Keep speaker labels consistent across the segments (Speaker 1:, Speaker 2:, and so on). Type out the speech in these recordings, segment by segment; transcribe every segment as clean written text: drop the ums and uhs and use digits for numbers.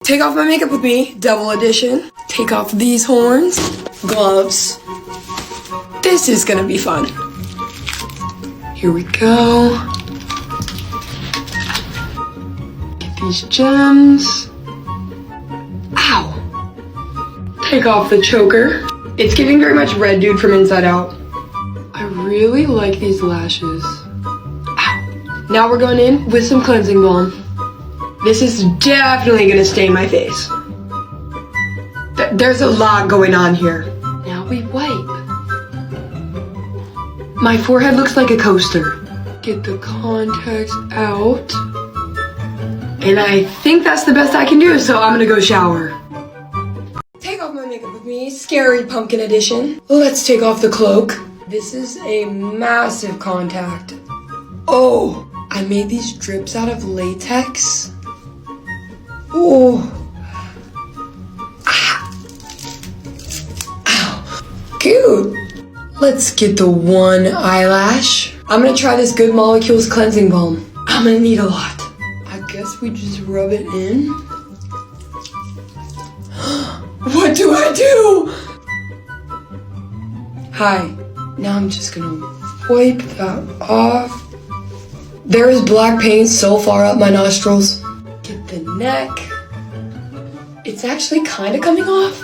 Speaker 1: Take off my makeup with me, double edition. Take off these horns, gloves. This is gonna be fun. Here we go. Get these gems. Ow. Take off the choker. It's giving very much Red Dude from Inside Out. I really like these lashes. Ow. Now we're going in with some cleansing balm. This is definitely gonna stain my face. There's a lot going on here. Now we wipe. My forehead looks like a coaster. Get the contacts out. And I think that's the best I can do, so I'm gonna go shower. Take off my makeup with me, Scary Pumpkin Edition. Let's take off the cloak. This is a massive contact. Oh, I made these drips out of latex. Oh. Ah. Ow. Cute. Let's get the one eyelash. I'm gonna try this Good Molecules cleansing balm. I'm gonna need a lot. I guess we just rub it in. What do I do? Hi. Now I'm just gonna wipe that off. There is black paint so far up my nostrils. Get the neck. It's actually kind of coming off.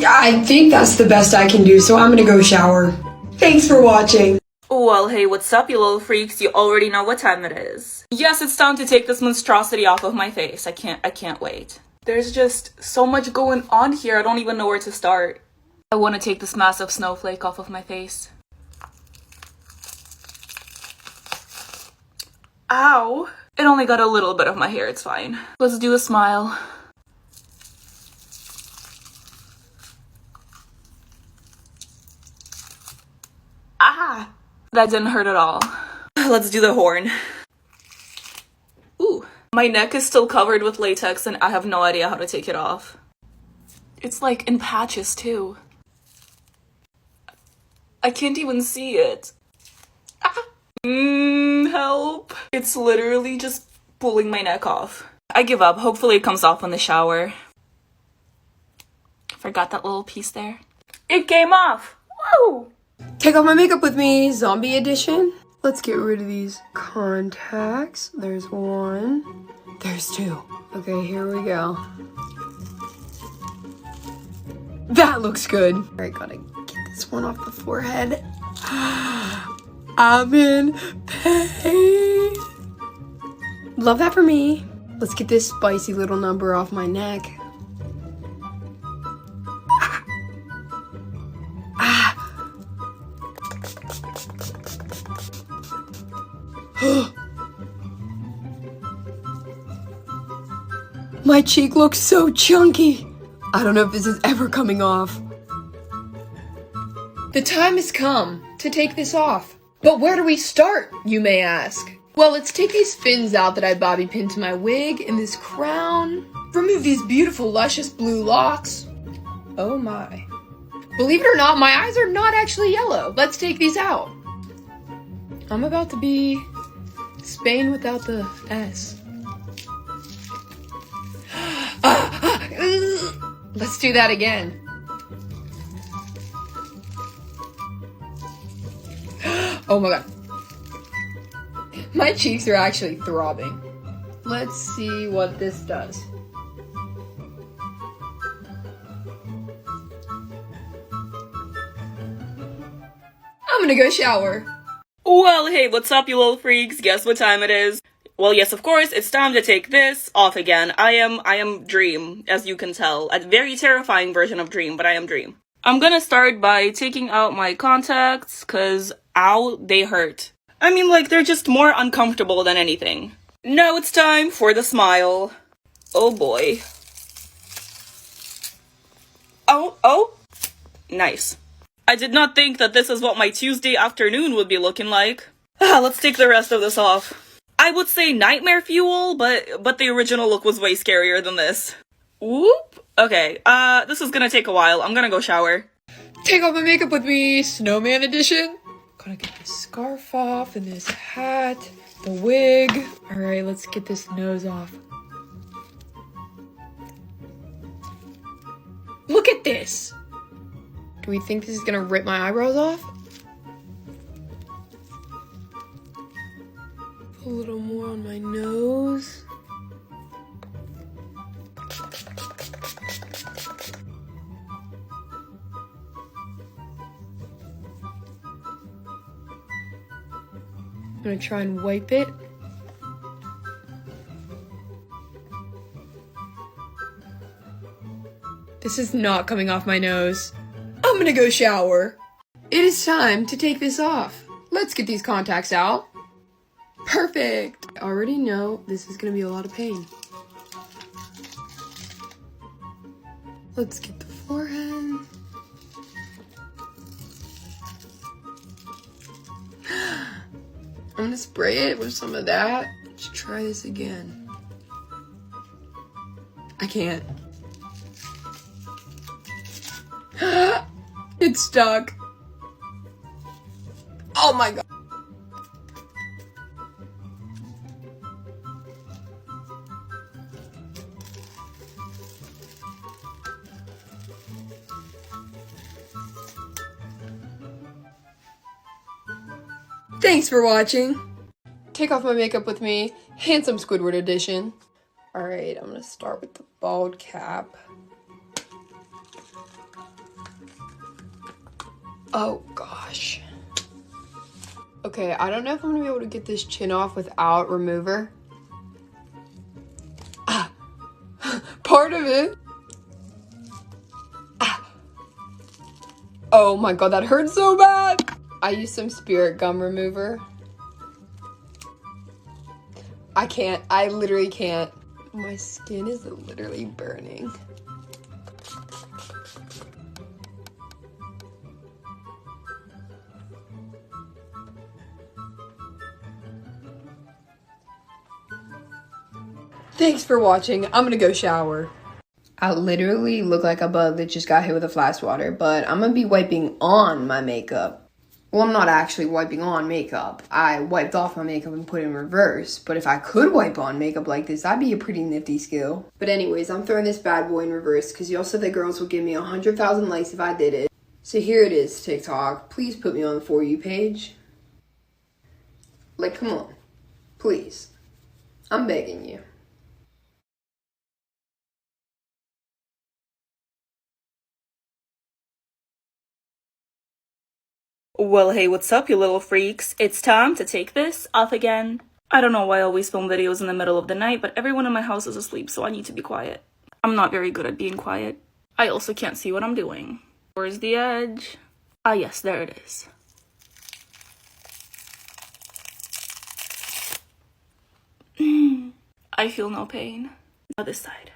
Speaker 1: I think that's the best I can do, so I'm gonna go shower. Thanks for watching.
Speaker 2: Well, hey, what's up, you little freaks? You already know what time it is. Yes, it's time to take this monstrosity off of my face. I can't wait. There's just so much going on here, I don't even know where to start. I want to take this massive snowflake off of my face. Ow! It only got a little bit of my hair, it's fine. Let's do a smile. Ah! That didn't hurt at all. Let's do the horn. Ooh. My neck is still covered with latex and I have no idea how to take it off. It's like in patches too. I can't even see it. Ah! Help. It's literally just pulling my neck off. I give up. Hopefully it comes off in the shower. Forgot that little piece there. It came off. Woo!
Speaker 1: Take off my makeup with me, Zombie Edition. Let's get rid of these contacts. There's one. There's two. Okay, here we go. That looks good. All right, gotta get this one off the forehead. I'm in pain. Love that for me. Let's get this spicy little number off my neck. My cheek looks so chunky. I don't know if this is ever coming off. The time has come to take this off. But where do we start, you may ask? Well, let's take these fins out that I bobby pinned to my wig and this crown. Remove these beautiful, luscious blue locks. Oh my. Believe it or not, my eyes are not actually yellow. Let's take these out. I'm about to be Spain without the S. Let's do that again. Oh my god. My cheeks are actually throbbing. Let's see what this does. I'm gonna go shower.
Speaker 2: Well, hey, what's up, you little freaks? Guess what time it is? Well, yes, of course, it's time to take this off again. I am Dream, as you can tell. A very terrifying version of Dream, but I am Dream. I'm gonna start by taking out my contacts, cause, ow, they hurt. I mean, like, they're just more uncomfortable than anything. Now it's time for the smile. Oh boy. Oh. Nice. I did not think that this is what my Tuesday afternoon would be looking like. Let's take the rest of this off. I would say nightmare fuel, but the original look was way scarier than this. Whoop. Okay, this is gonna take a while. I'm gonna go shower.
Speaker 1: Take off my makeup with me, Snowman Edition. Gotta get this scarf off and this hat, the wig. All right, let's get this nose off. Look at this. Do we think this is gonna rip my eyebrows off? A little more on my nose. I'm gonna try and wipe it. This is not coming off my nose. I'm gonna go shower. It is time to take this off. Let's get these contacts out. Perfect. I already know this is gonna be a lot of pain. Let's get the forehead. I'm gonna spray it with some of that. Let's try this again. I can't. It's stuck. Oh my god. Thanks for watching. Take off my makeup with me. Handsome Squidward edition. Alright, I'm gonna start with the bald cap. Oh gosh. Okay, I don't know if I'm gonna be able to get this chin off without remover. Ah, part of it. Ah. Oh my god, that hurts so bad. I used some spirit gum remover. I can't, I literally can't. My skin is literally burning. Thanks for watching. I'm gonna go shower. I literally look like a bug that just got hit with a flash water, but I'm gonna be wiping on my makeup. Well, I'm not actually wiping on makeup. I wiped off my makeup and put it in reverse, but if I could wipe on makeup like this, that'd be a pretty nifty skill. But anyways, I'm throwing this bad boy in reverse because y'all said that girls would give me 100,000 likes if I did it. So here it is, TikTok. Please put me on the For You page. Like, come on. Please. I'm begging you.
Speaker 2: Well, hey, what's up, you little freaks? It's time to take this off again. I don't know why I always film videos in the middle of the night, but everyone in my house is asleep, so I need to be quiet. I'm not very good at being quiet. I also can't see what I'm doing. Where's the edge? Ah, yes, there it is. I feel no pain. Now this side.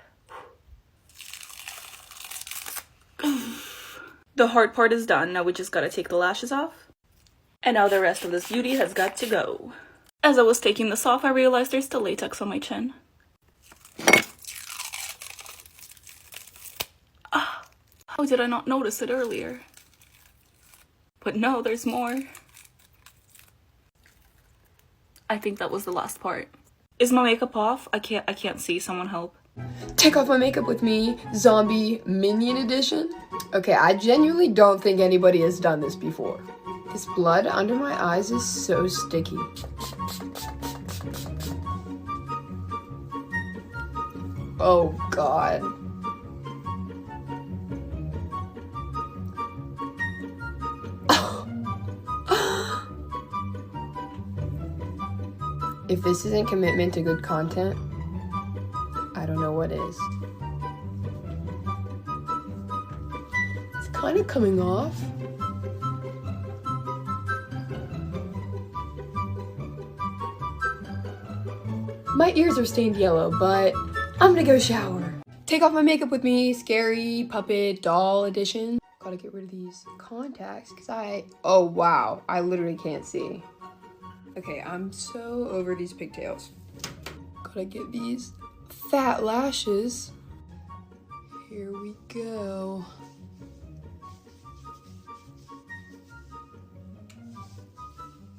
Speaker 2: The hard part is done. Now we just gotta take the lashes off. And now the rest of this beauty has got to go. As I was taking this off, I realized there's still latex on my chin. Ah, how did I not notice it earlier? But no, there's more. I think that was the last part. Is my makeup off? I can't see. Someone help.
Speaker 1: Take off my makeup with me, zombie minion edition. Okay, I genuinely don't think anybody has done this before. This blood under my eyes is so sticky. Oh god. If this isn't commitment to good content, I don't know what is. It's kind of coming off. My ears are stained yellow, but I'm gonna go shower. Take off my makeup with me, scary puppet doll edition. Gotta get rid of these contacts because oh wow, I literally can't see. Okay, I'm so over these pigtails. Gotta get these fat lashes. Here we go.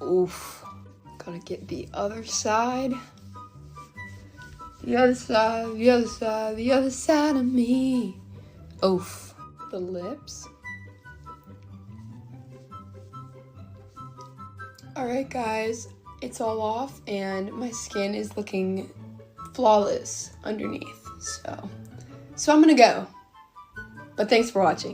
Speaker 1: Oof. Gotta get the other side. The other side, the other side, the other side of me. Oof. the lips. Alright guys, it's all off and my skin is looking flawless underneath. So I'm gonna go. But thanks for watching.